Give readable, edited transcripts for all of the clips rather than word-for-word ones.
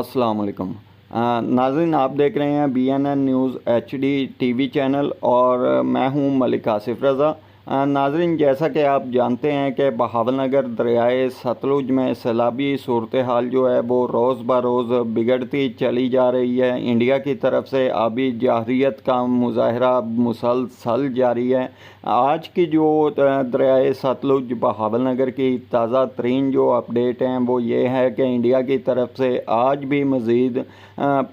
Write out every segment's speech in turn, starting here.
अस्सलाम वालेकुम। नाज़रीन, आप देख रहे हैं BNN news HD TV channel और मैं हूं मलिक आसिफ रज़ा। नाज़रीन, जैसा कि आप जानते हैं कि बहावलनगर दरियाए सतलुज में सैलाबी सूरत हाल जो है वो रोज़ ब रोज़ बिगड़ती चली जा रही है। इंडिया की तरफ से आबी जारहियत का मुजाहरा मुसलसल जारी है। आज की जो दरियाए सतलुज बहावलनगर की ताज़ा तरीन जो अपडेट हैं वो ये है कि इंडिया की तरफ से आज भी मज़ीद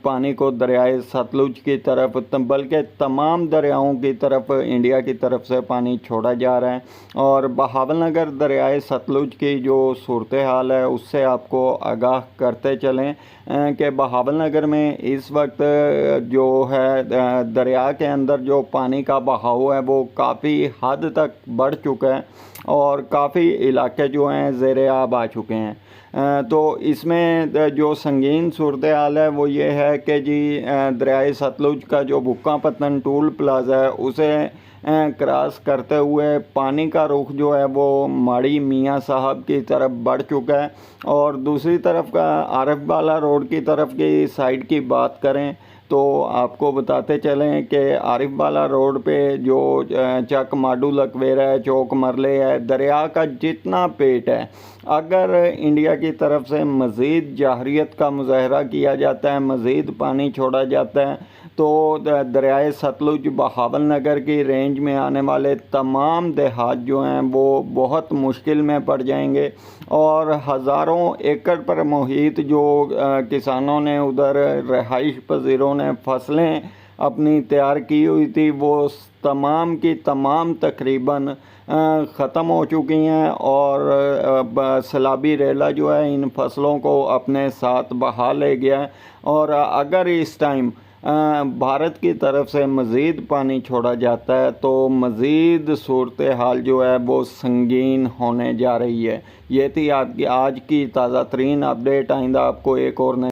पानी को दरियाए सतलुज की तरफ बल्कि तमाम दरियाओं की तरफ इंडिया की तरफ से पानी छोड़ा जा रहा है। और बहावलनगर दरियाए सतलुज की जो सूरत हाल है उससे आपको आगाह करते चलें कि बहावलनगर में इस वक्त जो है दरिया के अंदर जो पानी का बहाव है वो काफ़ी हद तक बढ़ चुका है और काफ़ी इलाके जो हैं ज़ेर आब आ चुके हैं। तो इसमें जो संगीन सूरत हाल है वो ये है कि जी दरियाए सतलुज का जो बुक्का पत्तन टूल प्लाजा है उसे क्रॉस करते हुए पानी का रुख जो है वो माड़ी मियाँ साहब की तरफ बढ़ चुका है। और दूसरी तरफ का आरिफ वाला रोड की तरफ की साइड की बात करें तो आपको बताते चलें कि आरिफ वाला रोड पे जो चक माडू लकवेरा है, चौक मरले है, दरिया का जितना पेट है, अगर इंडिया की तरफ से मज़ीद जारहियत का मुजाहरा किया जाता है, मज़ीद पानी छोड़ा जाता है तो दरियाए सतलुज बहावलनगर की रेंज में आने वाले तमाम देहात जो हैं वो बहुत मुश्किल में पड़ जाएंगे और हज़ारों एकड़ पर मुहित जो किसानों ने उधर रहाइश पजीरों ने फसलें अपनी तैयार की हुई थी वो तमाम की तमाम तकरीबन ख़त्म हो चुकी हैं और सैलाबी रेला जो है इन फसलों को अपने साथ बहा ले गया है। और अगर इस टाइम भारत की तरफ से मज़ीद पानी छोड़ा जाता है तो मज़ीद सूरत हाल जो है वो संगीन होने जा रही है। ये थी आपकी आज की ताज़ा तरीन अपडेट। आइंदा आपको एक और